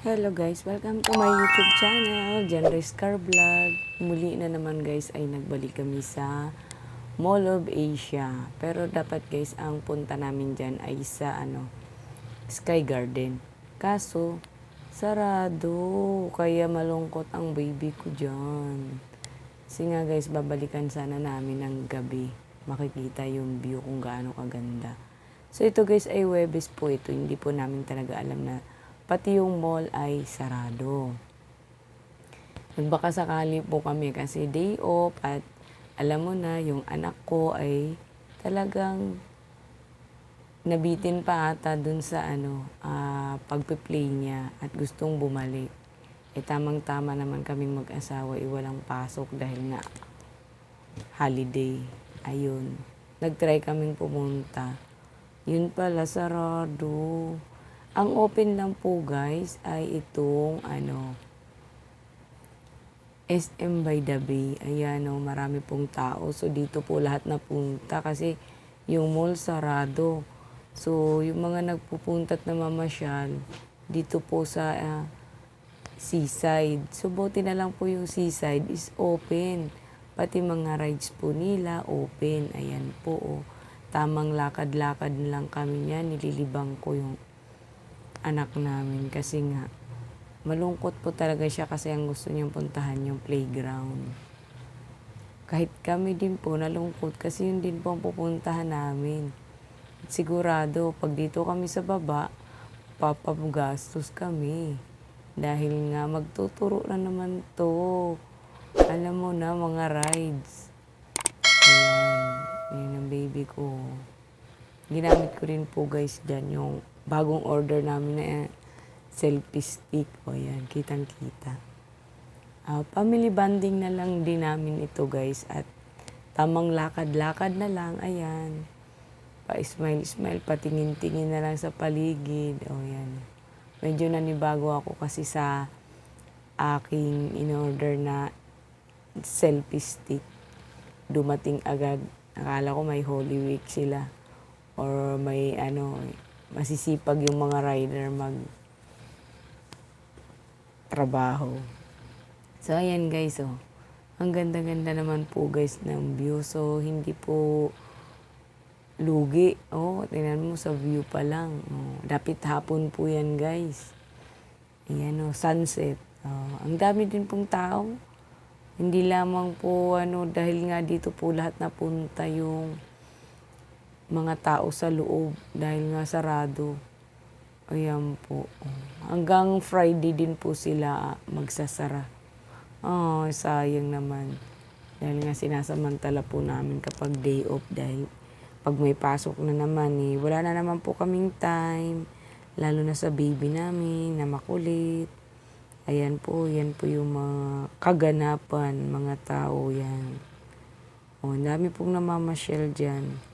Hello guys, welcome to my YouTube channel, Genres Car Vlog. Muli na naman guys ay nagbalik kami sa Mall of Asia. Pero dapat guys, ang punta namin dyan ay sa Sky Garden. Kaso, sarado. Kaya malungkot ang baby ko dyan. Kasi nga guys, babalikan sana namin ng gabi. Makikita yung view kung gaano kaganda. So ito guys ay Huwebes po ito. Hindi po namin talaga alam na pati yung mall ay sarado. Nagbaka sakali po kami kasi day off at alam mo na yung anak ko ay talagang nabitin pa ata dun sa pagpe-play niya at gustong bumalik. Tamang-tama naman kaming mag-asawa, walang pasok dahil nga holiday. Ayun. Nag-try kaming pumunta. Yun pala, sarado. Ang open lang po guys ay itong SM by the Bay. Ayan marami pong tao. So dito po lahat napunta kasi yung mall sarado. So yung mga nagpupunta at namamasyal dito po sa seaside. So buti na lang po yung seaside is open. Pati mga rides po nila open. Ayan po. Tamang lakad-lakad lang kami niyan. Nililibang ko yung anak namin kasi nga malungkot po talaga siya kasi ang gusto niyang puntahan yung playground. Kahit kami din po nalungkot kasi yun din po ang pupuntahan namin. At sigurado pag dito kami sa baba, papagastos kami. Dahil nga magtuturo na naman to. Alam mo na mga rides. Ayan ang baby ko. Ginamit ko rin po guys dyan yung bagong order namin na selfie stick. O yan, kitang-kita. Family bonding na lang din namin ito guys. At tamang lakad-lakad na lang. Ayan. Pa-smile-smile, patingin-tingin na lang sa paligid. O yan. Medyo nanibago ako kasi sa aking in-order na selfie stick. Dumating agad. Akala ko may Holy Week sila. Or may masisipag yung mga rider mag trabaho. So ayan guys ang ganda-ganda naman po guys ng view. So hindi po lugi. Tingnan mo sa view pa lang. Dapit hapon po yan guys. Ayan sunset. Ang dami din pong tao. Hindi lamang po dahil nga dito po lahat napunta yung mga tao sa loob dahil nga sarado. Ayan po. Hanggang Friday din po sila magsasara. Sayang naman. Dahil nga sinasamantala po namin kapag day off dahil pag may pasok na naman wala na naman po kaming time. Lalo na sa baby namin na makulit. Ayan po, yan po yung mga kaganapan, mga tao yan. Ang dami pong namamasyal dyan.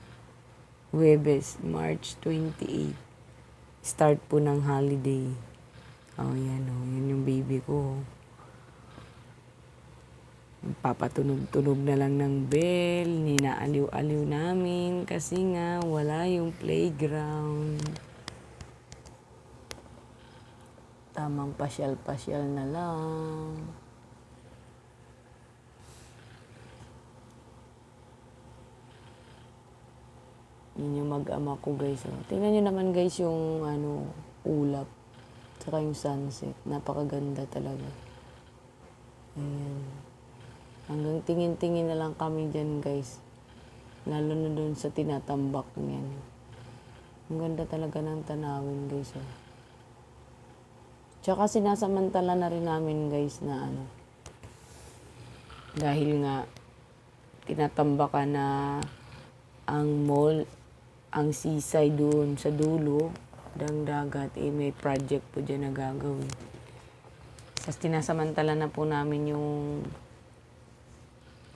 Huwebes, March 28. Start po ng holiday. Yan yung baby ko. Papatunog-tunog na lang ng bell, ninaaliw-aliw namin kasi nga wala yung playground. Tamang pasyal-pasyal na lang. Yun yung mag-ama ko guys. Tingnan nyo naman guys yung ulap. Tsaka yung sunset. Napakaganda talaga. Ayan. Hanggang tingin-tingin na lang kami dyan guys. Lalo na dun sa tinatambak niyan. Ang ganda talaga ng tanawin guys. Tsaka sinasamantala na rin namin guys na dahil nga tinatambakan na ang mall, ang seaside doon sa dulo ng dagat, may project po dyan na gagawin. Tapos tinasamantala na po namin yung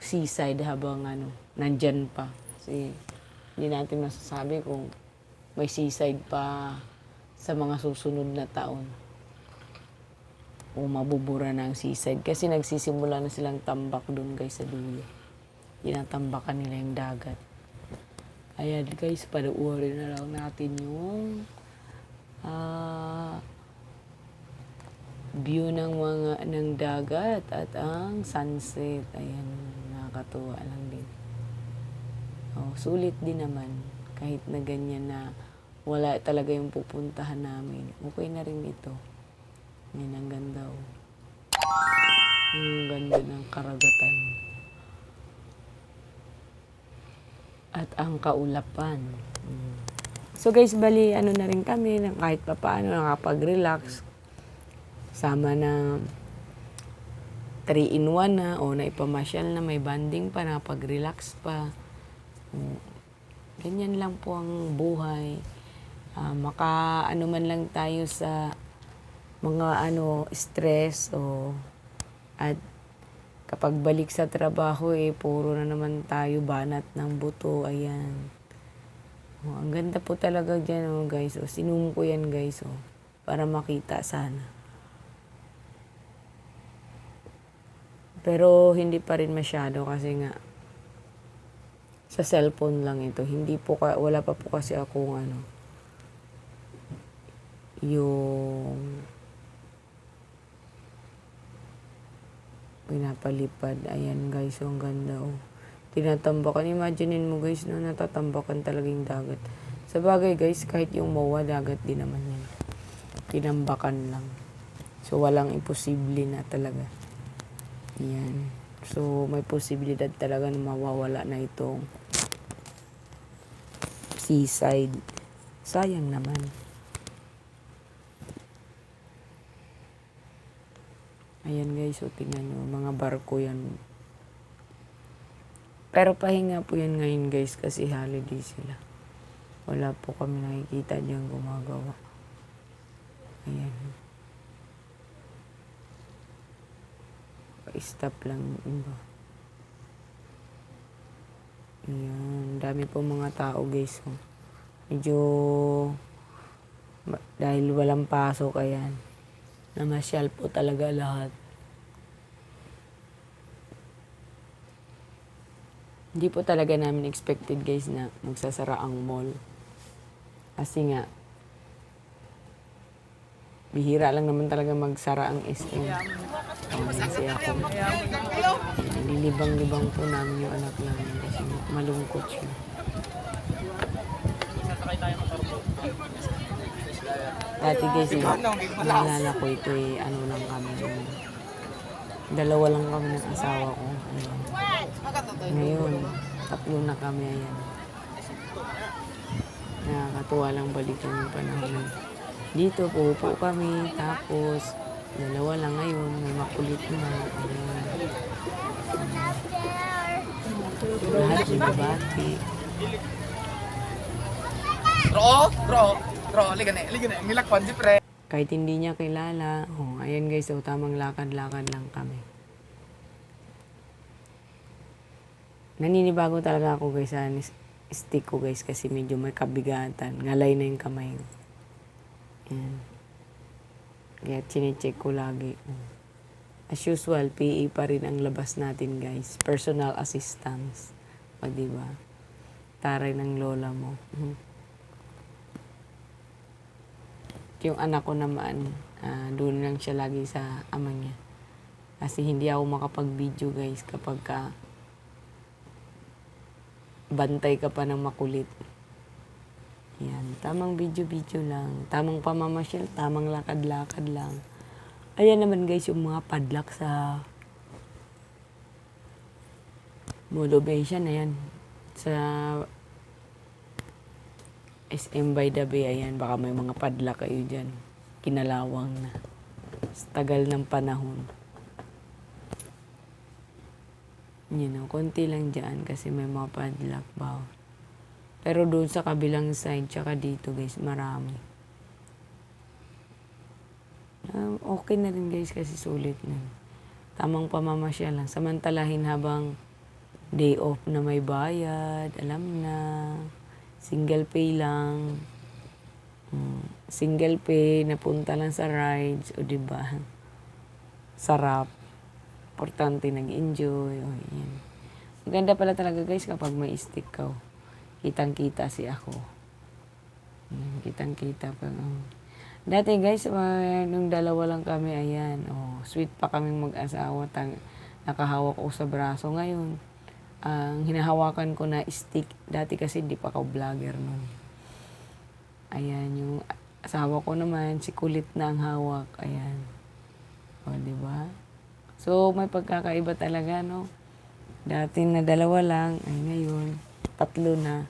seaside habang nandyan pa. Kasi hindi natin masasabi kung may seaside pa sa mga susunod na taon. O mabubura na ang seaside. Kasi nagsisimula na silang tambak doon guys sa dulo. Tinatambakan nila yung dagat. Ayan guys, panuorin na lang natin yung view ng dagat at ang sunset. Ayan, nakakatuwa lang din. Oh, sulit din naman kahit na ganyan na wala talaga yung pupuntahan namin. Okay na rin ito. Yan ang ganda. Oh. Ang ganda ng karagatan. At ang kaulapan. So guys, bali ano na rin kami, kahit pa paano nakapag-relax. Sama na 3-in-1 na o naipamasyal na, may banding pa, nakapag-relax pa. Ganyan lang po ang buhay. Ano man lang tayo sa mga stress at kapag balik sa trabaho puro na naman tayo banat ng buto. Ayan. Ang ganda po talaga dyan guys. Sinum ko yan guys para makita sana. Pero hindi pa rin masyado kasi nga sa cellphone lang ito. Wala pa po kasi akong yung pinapalipad. Ayan guys, ang ganda Tinatambakan. Imaginein mo guys, natatambakan talaga yung dagat. Sa bagay guys, kahit yung MOA, dagat din naman yan. Tinambakan lang. So, walang imposible na talaga. Yan. So, may posibilidad talaga na mawawala na itong seaside. Sayang naman. Ayan guys, tingnan nyo. Mga barko yan. Pero pahinga po yan ngayon guys kasi holiday sila. Wala po kami nakikita dyan gumagawa. Ayan. Pa-stop lang iba. Ayan. Dami po mga tao guys. Medyo dahil walang pasok ayan. Namasyal po talaga lahat. Hindi po talaga namin expected guys na magsasara ang mall. Kasi nga, bihira lang naman talaga magsara ang SM. Kasi ako, nilibang-libang po namin yung anak namin kasi malungkot siya. Dati guys, naalala ko ito lang kami. Dalawa lang kami ng asawa ko. Ngayon, 3 na kami. Ayan. Nakakatuwa lang balikan yung panahon. Dito, pupo kami. Tapos, 2 lang ngayon. May makulit na. Ayan. Lahat binabati. Bro, liga na, nilakpan di pre. Kahit hindi niya kilala. Ayan guys, tamang lakad-lakad lang kami. Naninibago talaga ako guys sa stick ko guys kasi medyo may kabigatan. Ngalay na yung kamay ko. Ayan. Kaya chinecheck ko lagi. As usual, PA pa rin ang labas natin guys. Personal assistance. O diba? Taray ng lola mo. Yung anak ko naman, doon lang siya lagi sa ama niya. Kasi hindi ako makapag-video guys kapag bantay ka pa ng makulit. Yan, tamang video-video lang. Tamang pamamasyal, tamang lakad-lakad lang. Ayan naman guys, yung mga padlock sa Molovation, ayan. Sa SM by the Bay, ayan. Baka may mga padlock kayo dyan. Kinalawang na. Sa tagal ng panahon. Konti lang dyan kasi may mga padlock ba. Pero doon sa kabilang side, tsaka dito guys, marami. Okay na rin guys kasi sulit na. Tamang pamamasyal lang. Samantalahin habang day off na may bayad, alam na. Single pay lang. Single pay, napunta lang sa rides, o diba? Sarap. Importante nag-enjoy. Yan. Maganda pala talaga guys kapag may stick ka. Kitang-kita si ako. Kitang-kita pa. Dati guys, nung dalawa lang kami, ayan, sweet pa kaming mag-asawa, nakahawak ko sa braso. Ngayon, ang hinahawakan ko na stick, dati kasi di pa ako vlogger nun. Ayan, yung asawa ko naman, si kulit na ang hawak, ayan. O, di ba? So, may pagkakaiba talaga, no? Dati na dalawa lang, ay ngayon, 3 na.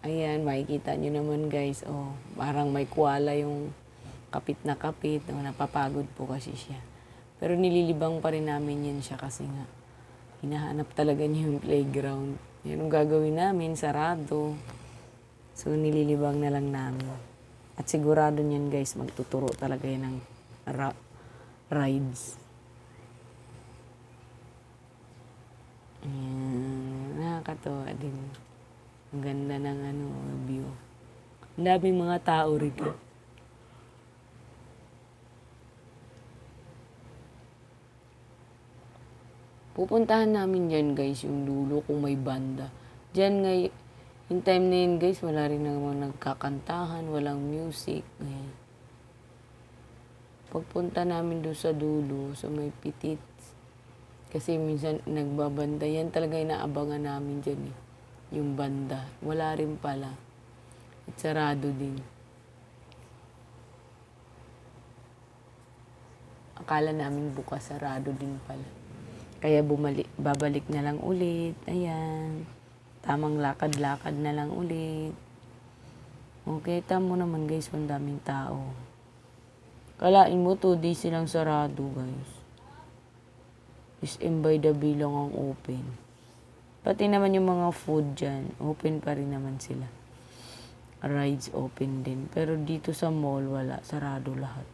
Ayan, makikita nyo naman guys, parang may kuwala yung kapit na kapit, napapagod po kasi siya. Pero nililibang pa rin namin yan siya kasi nga, hinahanap talaga niya yung playground. Yan ang gagawin namin, sarado. So, nililibang na lang namin. At sigurado niyan guys, magtuturo talaga yan ng rides. Ayan, nakakatawa din. Ang ganda ng view. Ang daming mga tao rito. Pupuntahan namin dyan guys, yung dulo kung may banda. Dyan yung time na yun guys, wala rin naman nagkakantahan, walang music. Ayan. Pagpunta namin doon sa dulo, sa may pitit. Kasi minsan nagbabanda. Yan talaga inaabangan namin dyan eh. Yung banda. Wala rin pala. At sarado din. Akala namin bukas, sarado din pala. Kaya babalik na lang ulit. Ayan. Tamang lakad-lakad na lang ulit. Okay, tamo naman guys, ang daming tao. Kalain mo 2 days silang sarado guys. SM by the Bay lang ang open. Pati naman yung mga food dyan, open pa rin naman sila. Rides open din. Pero dito sa mall, wala. Sarado lahat.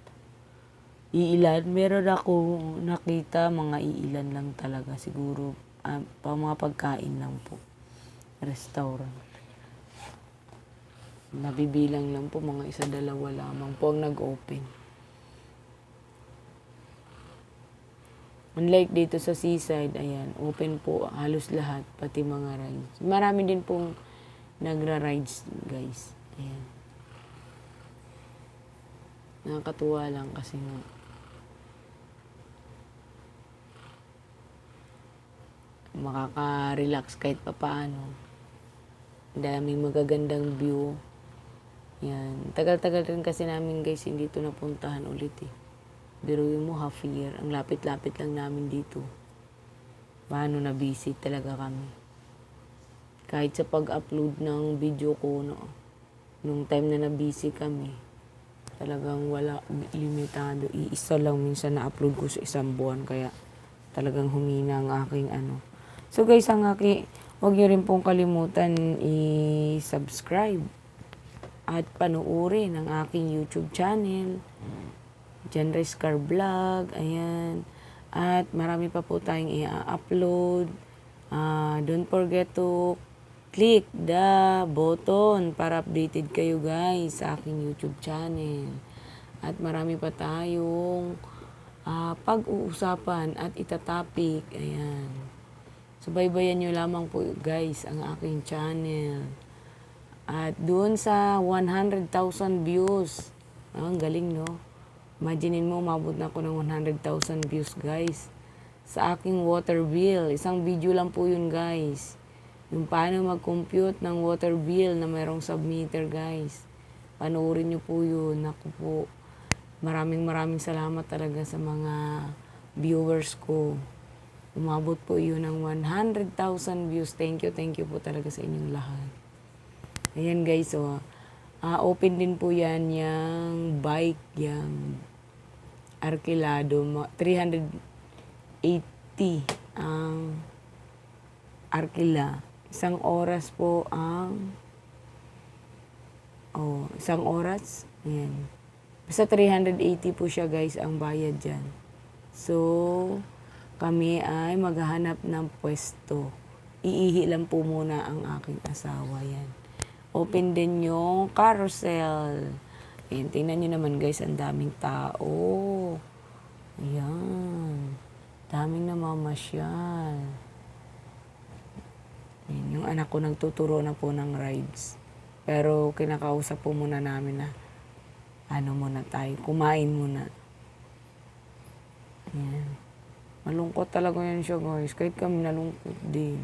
Iilan. Meron ako nakita, mga iilan lang talaga. Siguro, mga pagkain lang po. Restaurant. Nabibilang lang po, mga 1-2 lamang po ang nag-open. Unlike dito sa seaside, ayan, open po halos lahat, pati mga rides. Marami din pong nagra-rides, guys. Ayan. Nakakatuwa lang kasi nga. Makaka-relax kahit papaano. Daming magagandang view. Yan. Tagal-tagal rin kasi namin guys, hindi ito napuntahan ulit eh. Biruin mo, half year. Ang lapit-lapit lang namin dito. Paano na busy talaga kami. Kahit sa pag-upload ng video ko, nung time na busy kami, talagang wala, limitado. Iisa lang minsan na-upload ko sa 1 buwan. Kaya talagang humina ang aking So guys, huwag niyo rin pong kalimutan i-subscribe at panuorin ang aking YouTube channel. Genres Car Vlog, ayan. At marami pa po tayong i-upload. Don't forget to click the button para updated kayo guys sa aking YouTube channel. At marami pa tayong pag-uusapan at itatopic. Ayan. Subaybayan nyo lamang po guys ang aking channel. At doon sa 100,000 views. Ang galing no? Imaginin mo, umabot na ako ng 100,000 views, guys. Sa aking water bill. Isang video lang po yun, guys. Yung paano mag-compute ng water bill na mayroong submeter, guys. Panoorin nyo po yun. Naku po. Maraming salamat talaga sa mga viewers ko. Umabot po yun ng 100,000 views. Thank you po talaga sa inyong lahat. Ayan, guys, open din po yan yung bike, yung Arkilado, 380 ang Arkila. 1 oras po ang 1 oras. Ayan. Basta 380 po siya guys ang bayad dyan. So, kami ay maghahanap ng pwesto. Iihi lang po muna ang aking asawa yan. Open din yung carousel. Ayan, tingnan nyo naman guys, ang daming tao. Ayan. Daming namamasyal. Ayan, yung anak ko nagtuturo na po ng rides. Pero kinakausap po muna namin na ano muna tayo, kumain muna. Yan. Malungkot talaga yan siya guys. Kahit kami nalungkot din.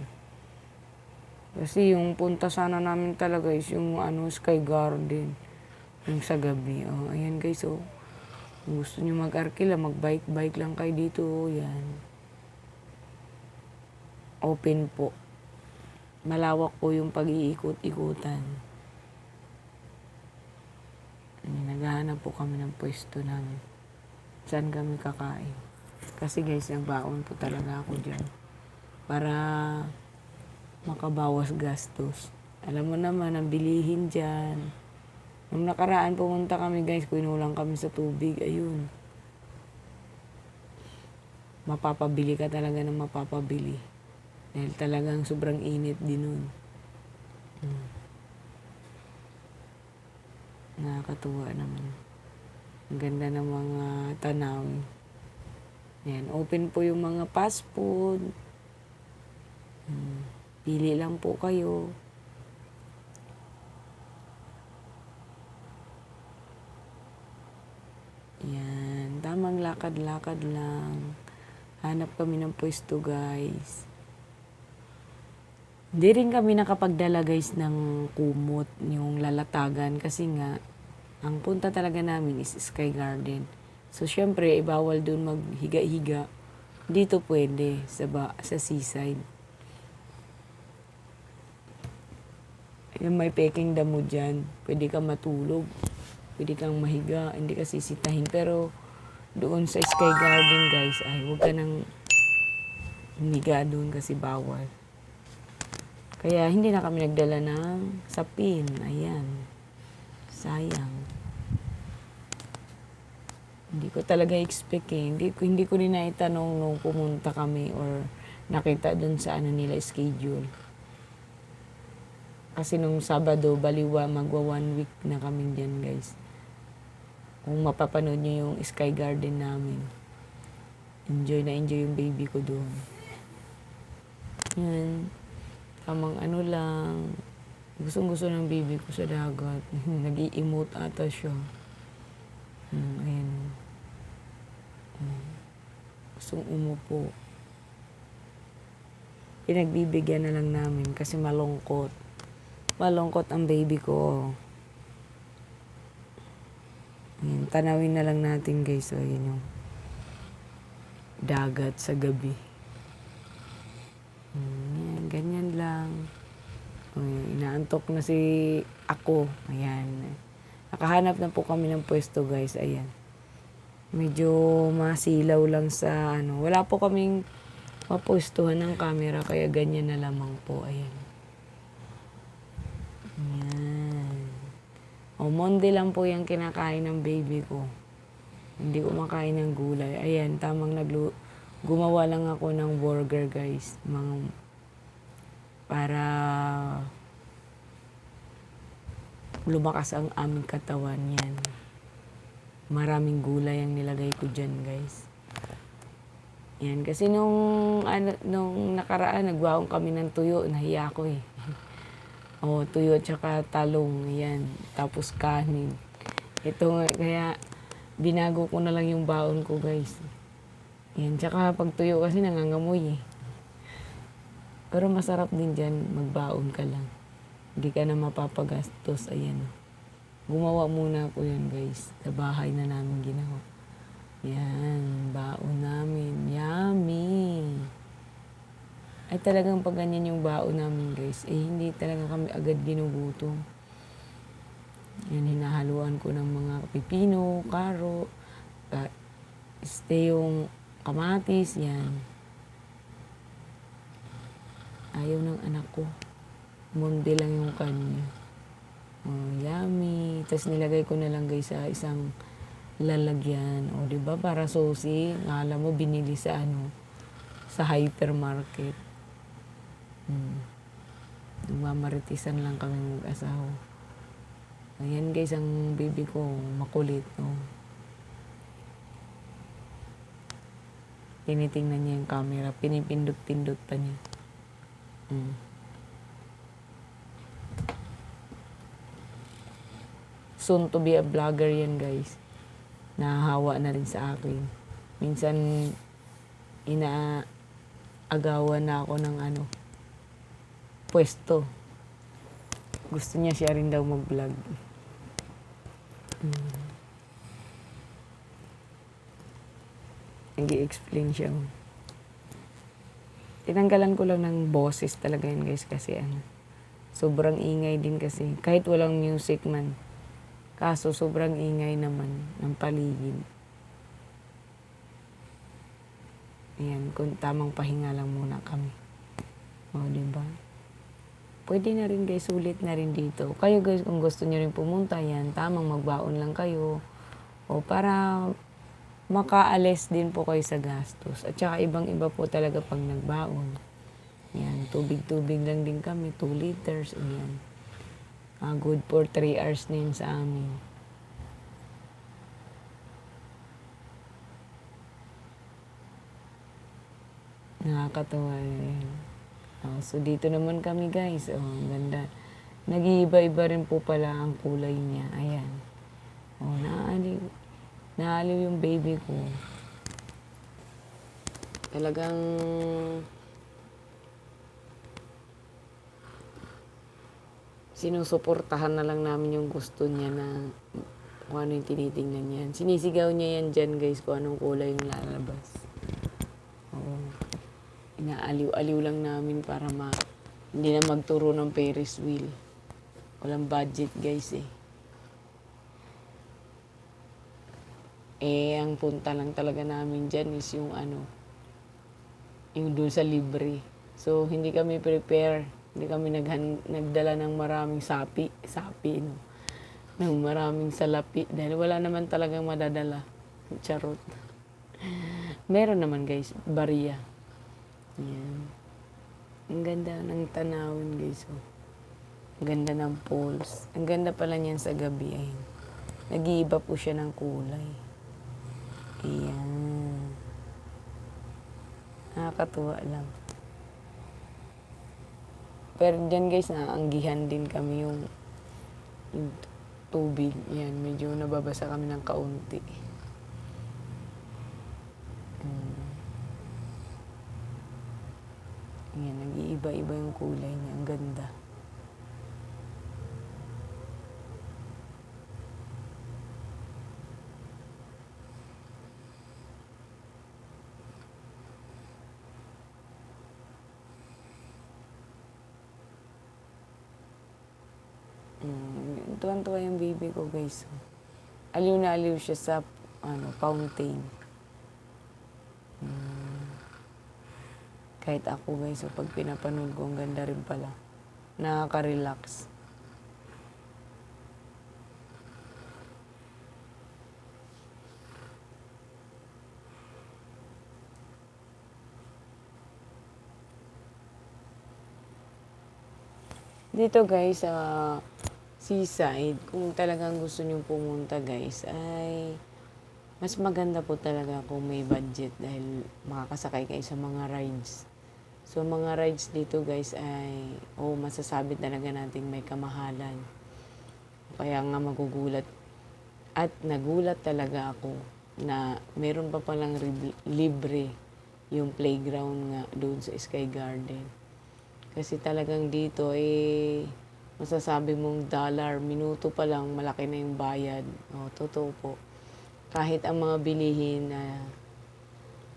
Kasi yung punta sana namin talaga is yung Sky Garden. Yung sa gabi. Oh, ayan guys, oh. Kung gusto nyo mag-arkila, mag-bike-bike lang kayo dito. Oh, yan. Open po. Malawak po yung pag-iikot-ikutan. Naghahanap po kami ng pwesto namin. Saan kami kakain. Kasi guys, nagbaon po talaga ako dyan. Para makabawas gastos. Alam mo naman, ang bilihin dyan. Nung nakaraan pumunta kami guys, kinulang kami sa tubig. Ayun. Mapapabili ka talaga ng mapapabili. Dahil talagang sobrang init din nun. Nakakatuwa naman. Ang ganda ng mga tanawin. Yan, open po yung mga fast food. Pili lang po kayo. Yan, tamang lakad-lakad lang. Hanap kami ng pwesto guys. Hindi rin kami nakapagdala guys ng kumot, yung lalatagan kasi nga ang punta talaga namin is Sky Garden. So syempre, bawal doon maghiga-higa. Dito pwede sa seaside. Yung may peking damo dyan, pwede kang matulog. Pwede kang mahiga, hindi ka sisitahin. Pero doon sa Sky Garden guys, ay huwag ka nang humiga doon kasi bawal. Kaya hindi na kami nagdala ng sapin. Ayan. Sayang. Hindi ko talaga expect eh. Hindi ko rin naitanong nung pumunta kami or nakita dun sa nila schedule. Kasi nung Sabado, baliwa, magwa 1 week na kami dyan guys. Kung mapapanood nyo yung Sky Garden namin. Enjoy yung baby ko doon. Yan. Tamang lang. Gustong-gusto ng baby ko sa dagat. Nag-i-emote ata siya. Ayan. Gustong umupo. Pinagbibigyan na lang namin kasi malungkot. Malungkot ang baby ko. Ayan, tanawin na lang natin guys. So, yun yung dagat sa gabi. Ayan, ganyan lang. Inaantok na si ako. Ayan. Nakahanap na po kami ng pwesto guys. Ayan. Medyo masilaw lang sa Wala po kaming mapwestuhan ng camera kaya ganyan na lamang po. Ayan. Ayan. Monday lang po yung kinakain ng baby ko. Hindi ko makain ng gulay. Ayan, tamang gumawa lang ako ng burger guys. Para lumakas ang aming katawan yan. Maraming gulay ang nilagay ko dyan guys. Yan, kasi nung nakaraan, nagwaong kami ng tuyo, nahiya ko eh. Tuyo tsaka talong, yan. Tapos kanin. Ito, kaya binago ko na lang yung baon ko guys. Yan, tsaka pag tuyo kasi nangangamoy eh. Pero masarap din dyan, magbaon ka lang. Hindi ka na mapapagastos, ayan. Gumawa muna ako yan guys. Sa bahay na namin ginawa. Yan, baon namin. Yummy! Ay talagang pag ganyan yung baon namin guys, hindi talaga kami agad ginugutom. Yan, hinahaluan ko ng mga pipino, karo, yung kamatis, yan. Ayaw ng anak ko. Mundi lang yung kanya. Yummy. Tapos nilagay ko na lang guys sa isang lalagyan. Diba? Para susi. Alam mo, binili sa sa hypermarket. Nagmamaritisan lang kami mag-asawa. Ayan guys, ang baby ko, makulit. Tinitingnan niya yung camera. Pinipindot-pindot pa niya. soon to be a vlogger yan guys. Nahahawa na rin sa akin. Minsan, inaagawan na ako ng pwesto. Gusto niya siya rin daw mag-vlog. Nag-i-explain siya. Tinanggalan ko lang ng boses talaga yun guys kasi sobrang ingay din kasi. Kahit walang music man. Kaso sobrang ingay naman ng paligid. Ayan, kung tamang pahinga lang muna kami. O, diba? Pwede na rin guys, sulit na rin dito. Kayo guys, kung gusto nyo rin pumunta, yan, tamang magbaon lang kayo. O para makaalis din po kayo sa gastos. At saka ibang-iba po talaga pag nagbaon. Yan, tubig-tubig lang din kami, 2 liters, yan. Good for 3 hours na yun sa amin. Nakakatawa rin. So, dito naman kami guys. Ang ganda. Nag-iiba-iba rin po pala ang kulay niya. Ayan. Naaliw. Naaliw yung baby ko. Talagang sinusuportahan na lang namin yung gusto niya na kung ano yung tinitingnan niya. Sinisigaw niya yan dyan guys kung anong kulay yung lalabas. Inaaliw-aliw lang namin para hindi na magturo ng Ferris wheel. Walang budget guys ang punta lang talaga namin dyan is yung yung doon sa libre. So, hindi kami prepare. Hindi kami nagdala ng maraming sapi, no? Ng maraming salapi. Dahil wala naman talagang madadala. Charot. Meron naman guys, bariya. Yan. Ang ganda ng tanawin guys. Ang ganda ng poles. Ang ganda pala niyan sa gabi. Ayun. Nag-iiba po siya ng kulay. Ayan. Nakakatuwa lang. Pero dyan guys, naanggihan din kami yung tubig. Yan, medyo nababasa kami ng kaunti. Yan, nag-iiba-iba yung kulay niya. Ang ganda. Tuwan-tuwa yung baby ko guys. Aliw na aliw siya sa fountain. Kahit ako guys, pag pinapanood ko, ang ganda rin pala. Nakaka-relax. Dito guys, seaside, kung talagang gusto nyo pumunta guys, ay mas maganda po talaga kung may budget dahil makakasakay kayo sa mga rides. So, mga rides dito guys ay, masasabi talaga natin may kamahalan. Kaya nga magugulat. At nagulat talaga ako na meron pa palang libre yung playground nga doon sa Sky Garden. Kasi talagang dito masasabi mong minuto pa lang malaki na yung bayad. Totoo po. Kahit ang mga bilihin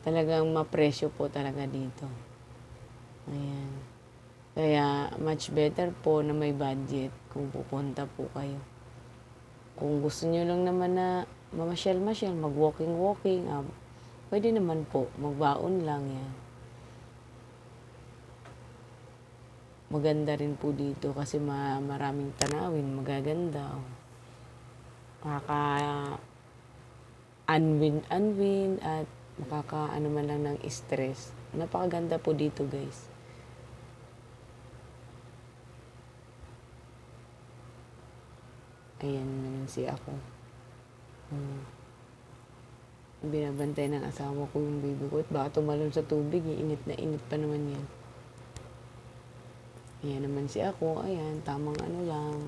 talagang mapresyo po talaga dito. Ayan. Kaya much better po na may budget kung pupunta po kayo. Kung gusto nyo lang naman na mamasyal-masyal, mag-walking-walking, pwede naman po, magbaon lang yan. Maganda rin po dito kasi maraming tanawin, magaganda. Makaka-unwind at makaka-ano man lang ng stress. Napakaganda po dito guys. Ayan naman si ako. Binabantay ng asawa ko yung baby ko at baka tumalon sa tubig, init na init pa naman yan. Ayan naman si ako, ayan, tamang ano lang.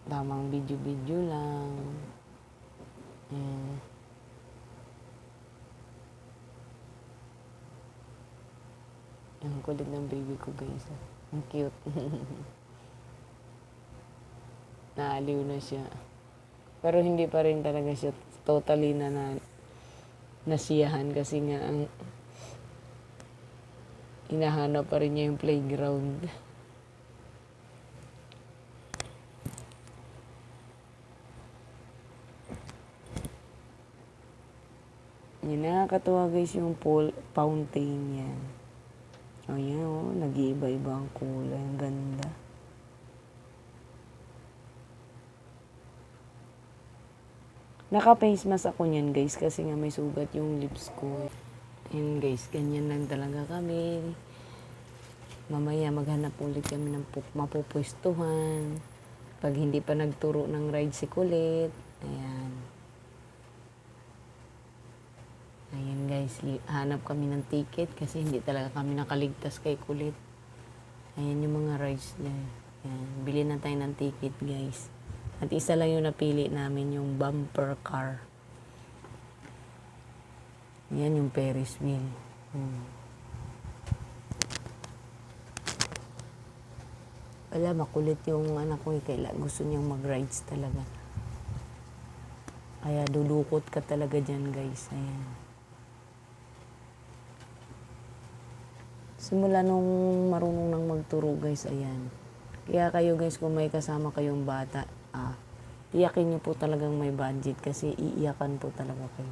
Tamang video-video lang. Ayan. Ang kulit ng baby ko, guys. Ang cute. Naaliw na siya. Pero hindi pa rin talaga siya totally nasiyahan kasi nga ang hinahanap pa rin niya yung playground. Yan, nakakatuwa guys yung fountain yan. O yan o, nag-iiba-iba ang kulay. Ang ganda. Naka-face mask ako niyan guys kasi nga may sugat yung lips ko. Yan guys, ganyan lang talaga kami. Mamaya maghanap ulit kami ng mapupwestuhan. Pag hindi pa nagturo ng ride si Kulit. Ayan. Ayan guys, hanap kami ng ticket kasi hindi talaga kami nakaligtas kay Kulit. Ayan yung mga rides niya. Ayan, bili na tayo ng ticket guys. At isa lang yung napili namin, yung bumper car. Yan yung Ferris wheel. Wala, makulit yung anak ko. Gusto niyang mag-rides talaga. Kaya dudukot ka talaga dyan guys. Ayan. Simula nung marunong nang magturo guys, ayan. Kaya kayo guys, kung may kasama kayong bata, iyakin niyo po talagang may budget kasi iiyakan po talaga kayo.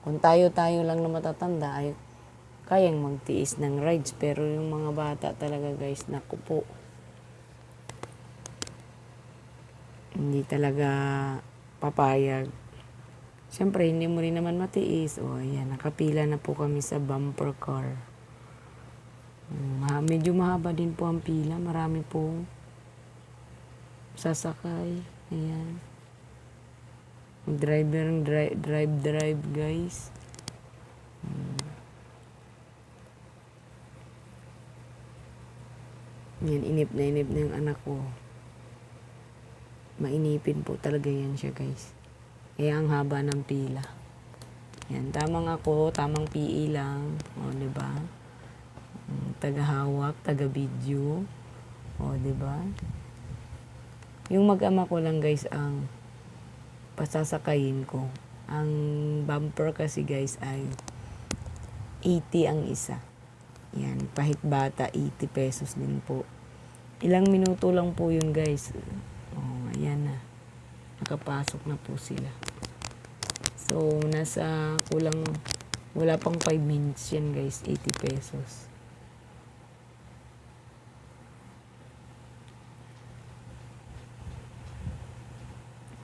Kung tayo-tayo lang na matatanda ay kayang magtiis ng rides, pero yung mga bata talaga guys, naku po. Hindi talaga papayag. Siyempre, hindi mo rin naman matiis. O, ayan, nakapila na po kami sa bumper car. Medyo mahaba din po ang pila. Marami po sasakay. Ayan. Drive guys. Yan, inip na yung anak ko. Mainipin po talaga yan siya guys. Kaya ang haba ng pila. Yan, tamang ako, tamang PE lang. O, diba? Tagahawak, taga-video. O, diba? Yung mag-ama ko lang guys ang pasasakayin ko. Ang bumper kasi guys ay 80 ang isa. Yan, pahit bata, 80 pesos din po. Ilang minuto lang po yun guys. Oh, ayan na. Nakapasok na po sila. So, wala pang 5 minutes yan guys, 80 pesos.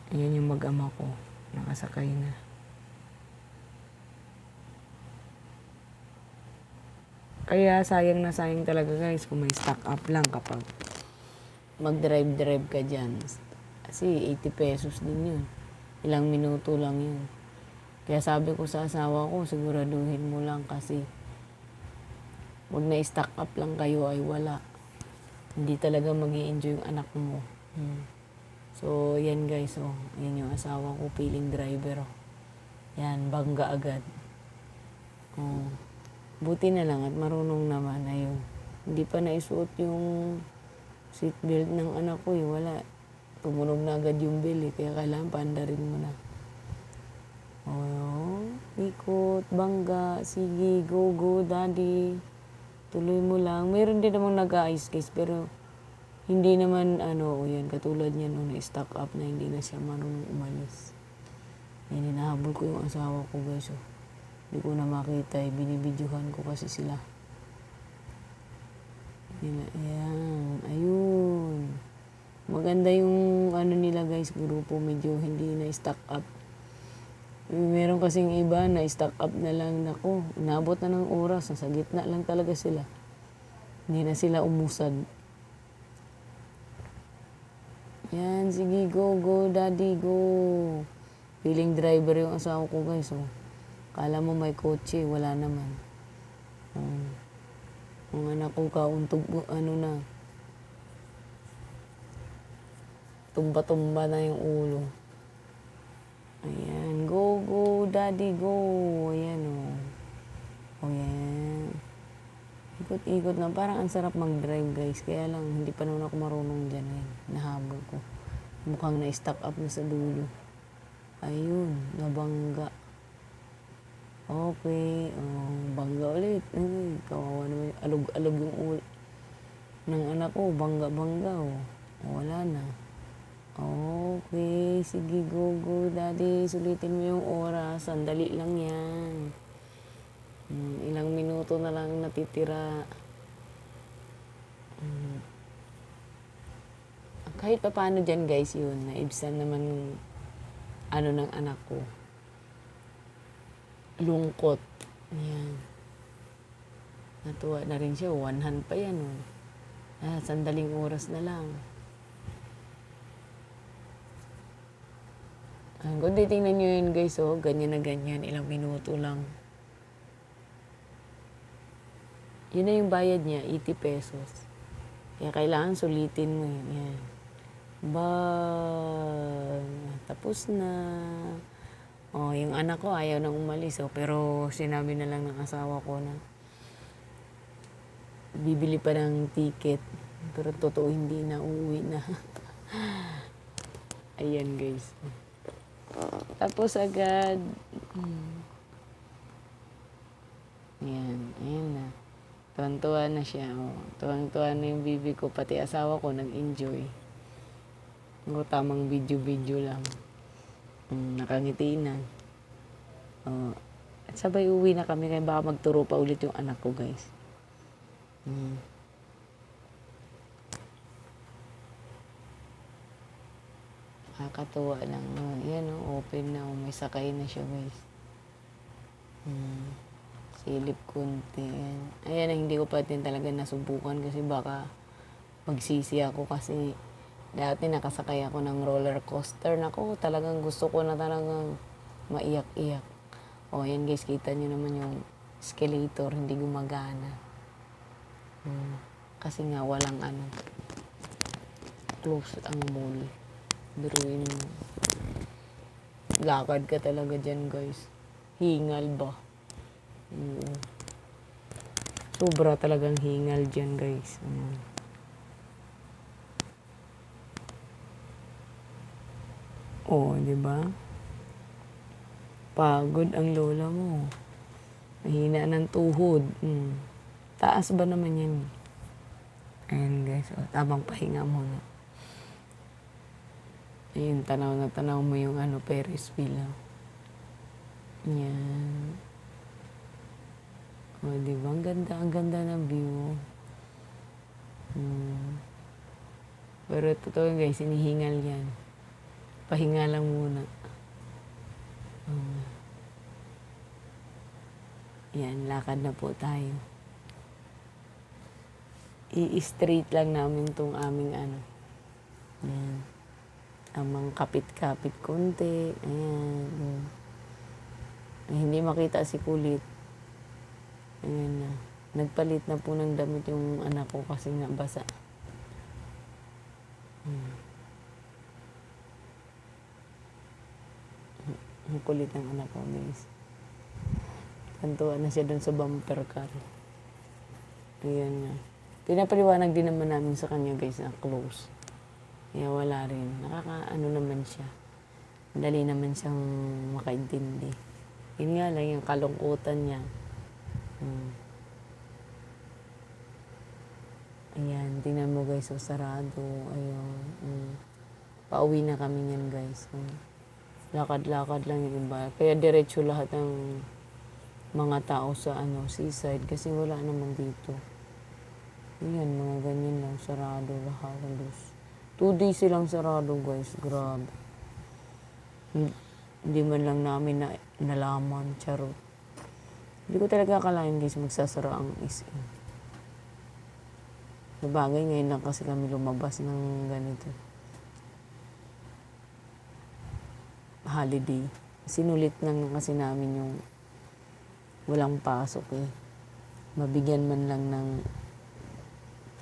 Ayan yung mag-ama ko. Nakasakay na. Kaya sayang na sayang talaga guys kung may stock up lang kapag mag-drive ka dyan. Kasi 80 pesos din yun. Ilang minuto lang yun. Kaya sabi ko sa asawa ko, siguraduhin mo lang kasi wag na stock up lang kayo ay wala. Hindi talaga mag-i-enjoy yung anak mo. So, yan guys, yan yung asawa ko, piling driver. Yan, bangga agad. Buti na lang at marunong naman, ayun. Hindi pa naisuot yung seatbelt ng anak ko, wala. Tumunog na agad yung bell, kaya kailangan paandarin mo na. Ikot, bangga, sige, go, daddy. Tuloy mo lang. Mayroon din namang nag-a-ice guys, pero hindi naman, yan, katulad niya nung na-stock up na hindi na siya marunong umalis. Yan, hinahabol ko yung asawa ko guys, Hindi ko na makita, binibidyohan ko kasi sila. Ayan, ayun. Maganda yung nila guys, grupo, medyo hindi na-stock up. Meron kasing iba na stock up na lang, nako, inabot na ng oras, nasa gitna lang talaga sila. Hindi na sila umusad. Yan, sige, go, daddy, go. Piling driver yung asawa ko guys, Kala mo may kotse, wala naman. Ang anak ko kauntog, na. tumba-tumba na yung ulo. Ayan. Go, go, daddy, go. Ayan, o. O, yan. Ikot-ikot na. Parang ang sarap mag-drive, guys. Kaya lang, hindi pa naman ako marunong dyan. Ayan. Nahabol ko. Mukhang na-stack up na sa dulo. Ayun. Nabangga. Okay. Oh, bangga ulit. Ay, kawawa naman. Alog-alog yung ulo ng anak ko. Bangga-bangga, oh. Wala na. Okay, sige, go, go, daddy. Sulitin mo yung oras. Sandali lang yan. Ilang minuto na lang natitira. Kahit pa paano dyan, guys, yun. Naibsan naman ano ng anak ko. Lungkot. Ayan. Natuwa na rin siya. One hand pa yan, oh. Sandaling oras na lang. Kung titingnan nyo yun, guys, oh, ganyan na ganyan, ilang minuto lang. Yun na yung bayad niya, 80 pesos. Kaya kailangan sulitin mo yun. Yan. Tapos na. Oh, yung anak ko ayaw nang umalis, oh, pero sinabi na lang ng asawa ko na bibili pa ng ticket. Pero totoo hindi na, uuwi na. Ayan, guys. Tapos agad, yan, ayan na. Tuwan-tuwa na siya, oh. Tuwang-tuwa na yung bibi ko, pati asawa ko nag-enjoy. Tamang video-video lang. Nakangiti na. Oh. At sabay uwi na kami, kaya baka magturo pa ulit yung anak ko, guys. Nakakatuwa lang. Yan, open na. May sakay na siya, guys. Silip konti. Ayan, hindi ko pa din talaga nasubukan kasi baka magsisi ako kasi dati nakasakay ako ng roller coaster. Naku, talagang gusto ko na talagang maiyak-iyak. O, yan guys, kita nyo naman yung escalator, hindi gumagana. Kasi nga walang close ang mall. Biruin mo. Lakad ka talaga dyan, guys. Hingal ba? Sobra talagang hingal dyan, guys. Oh, di ba? Pagod ang lola mo. Mahina ng tuhod. Taas ba naman yan? Ayan, guys. Oh, tamang pahinga muna. Ayun, tanaw na tanaw mo yung Ferris wheel. Yan. O, oh, diba? Ang ganda ng view. Pero totoo guys, hinihingal yan. Pahinga lang muna. Yan, lakad na po tayo. I-straight lang namin tong aming Yan. Amang kapit-kapit konti. Ayan. Hindi makita si kulit. Ayan na. Nagpalit na po ng damit yung anak ko kasi nga basa. Ang kulit ng anak ko, guys. Kantuan na siya dun sa bumper car. Ayan nga. Pinapaliwanag din naman namin sa kanya, guys, na close. Kaya wala rin. Naman siya. Dali naman siyang makaintindi. Yun nga lang, yung kalungkutan niya. Ayan, tingnan mo guys, so sarado. Ayun. Pauwi na kami niyan guys. Lakad-lakad lang yung iba. Kaya diretso lahat ng mga tao sa seaside kasi wala naman dito. Ayan, mga ganyan lang, sarado lahat. 2 days silang sarado guys, grabe. Hindi man lang namin nalaman, charot. Hindi ko talaga akalain guys magsasara ang SM. Sabagay ngayon lang kasi kami lumabas ng ganito. Holiday. Sinulit lang kasi namin yung walang pasok eh. Mabigyan man lang ng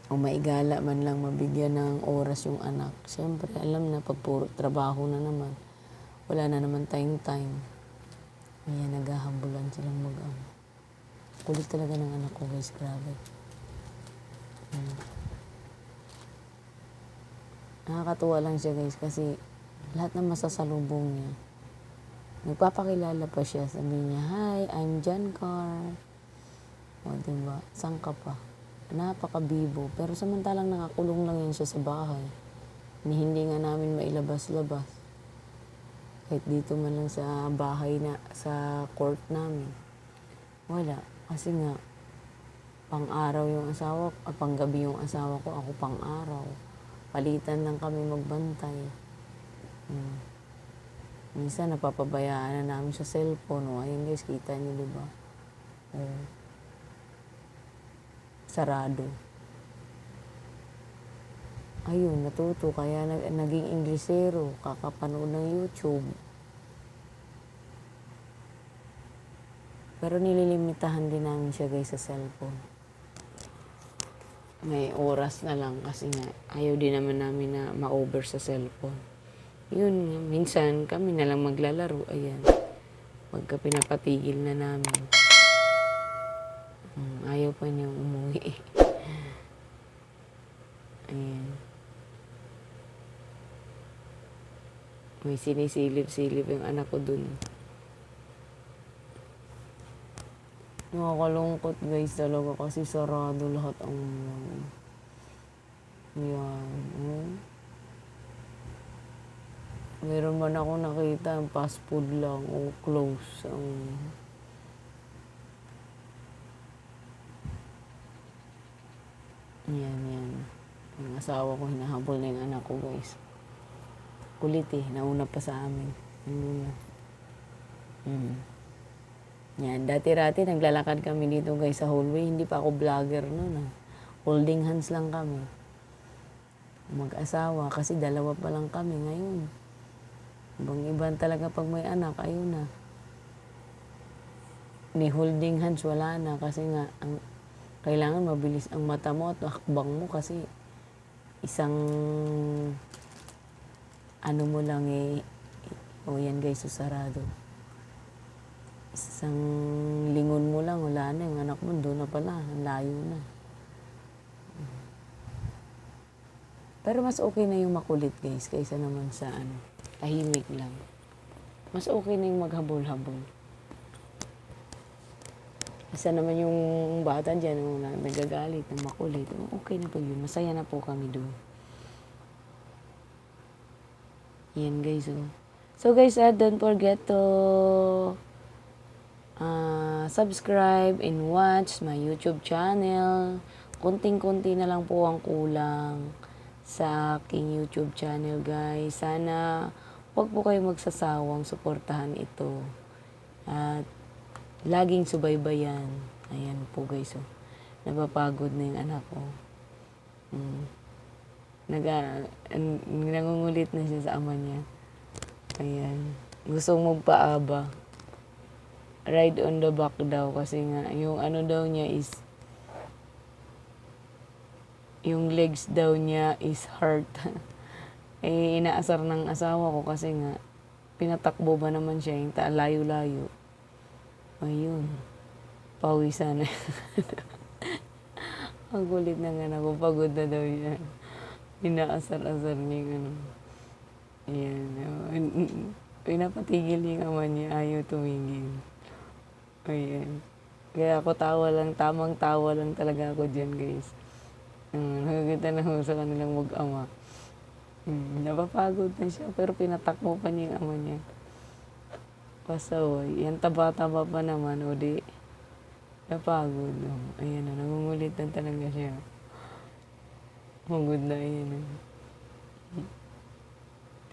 o maigala man lang mabigyan ng oras yung anak. Siyempre, alam na pag puro trabaho na naman, wala na naman tayong time. Ayan, naghahambulan silang mag-ama. Kulit talaga ng anak ko, guys, grabe. Nakakatuwa lang siya, guys, kasi lahat ng masasalubong niya, nagpapakilala pa siya. Sabi niya, "Hi, I'm John Carr." O, diba? Saan ka pa? Napakabibo. Pero samantalang nakakulong lang yan siya sa bahay. Hindi nga namin mailabas-labas. Kahit dito man lang sa bahay na, sa court namin. Wala. Kasi nga, pang-araw yung asawa ko, pang-gabi yung asawa ko, ako pang-araw. Palitan lang kami magbantay. Minsan, napapabayaan na namin sa cellphone. O, ayun guys, kita niyo, diba? Sarado. Ayun, natuto. Kaya naging Inglesero. Kakapanood ng YouTube. Pero nililimitahan din namin siya, guys, sa cellphone. May oras na lang kasi nga ayaw din naman namin na ma-over sa cellphone. Yun, minsan kami na lang maglalaro. Ayan. Pagka pinapatigil na namin. Ayaw pa niyang umuwi. Ayan. May sinisilip-silip yung anak ko dun. Nakakalungkot, guys, talaga kasi sarado lahat ang yan. Meron man ako nakita ang fast food lang o close ang yan. Ang asawa ko hinahabol na yung anak ko, guys. Kulit nauna pa sa amin. Yan, dati-rati naglalakad kami dito, guys, sa hallway. Hindi pa ako vlogger noon. Holding hands lang kami. Mag-asawa kasi dalawa pa lang kami ngayon. Ibang talaga pag may anak, ayun na. Ni holding hands, wala na kasi nga kailangan mabilis ang mata mo at hakbang mo kasi isang ano mo lang yan guys, sarado. Isang lingon mo lang, wala na. Yung anak mo, doon na pala. Layo na. Pero mas okay na yung makulit, guys, kaysa naman sa tahimik lang. Mas okay na yung maghabol-habol. Isa naman yung bata dyan, nagagalit, na makulit. Okay na po yun. Masaya na po kami doon. Yan, guys. So, guys, don't forget to subscribe and watch my YouTube channel. Kunting-kunti na lang po ang kulang sa aking YouTube channel, guys. Sana huwag po kayo magsasawang suportahan ito. At laging subaybayan. Ayan po, guys. Napapagod na yung anak ko. Nangungulit na siya sa ama niya. Ayan. Gusto magpaaba. Ride on the back daw kasi nga yung daw niya is yung legs daw niya is hurt. Inaasar ng asawa ko kasi nga pinatakbo ba naman siya yung layo-layo. Ayun. Pawisan na. Ang kulit na nga ako. Pagod na daw niya. Inaasar-asar niya yung Ayan. Pinapatigil yung ama niya. Ayaw tumigil. Ayan. Kaya ako tamang tawa lang talaga ako dyan, guys. Nakakita na ako sa kanilang mag-ama. Napapagod na siya, pero pinatakbo pa niya yung ama niya. Pasaway. Yan, taba-taba pa naman, o di. Napagod. Ayan na, nangungulit na talaga siya. Pagod na, ayan.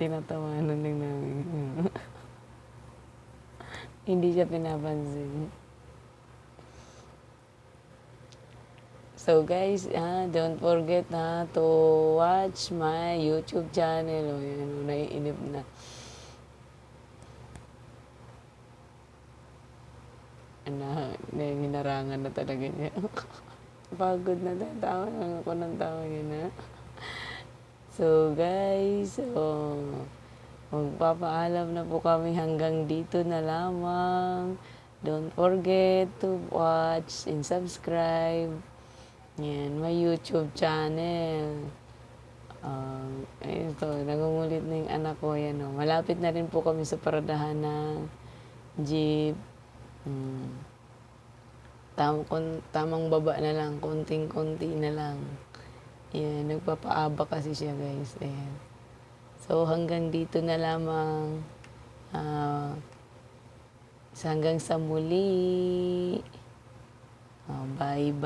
Tinatawanan lang namin. Hindi siya pinapansin. So guys, don't forget to watch my YouTube channel. O yan, naiinip na. Hinarangan na talaga niya. Pagod na tawa lang ako ng tawa yun na. So guys, magpapaalam na po kami hanggang dito na lamang. Don't forget to watch and subscribe. Yan, my YouTube channel. Ito, nangungulit na yung anak ko. Yan, oh. Malapit na rin po kami sa paradahan ng jeep. Tamang baba na lang, konting-konti na lang. Yan, nagpapaaba kasi siya guys. Ayan. So hanggang dito na lamang. Hanggang sa muli. Bye-bye.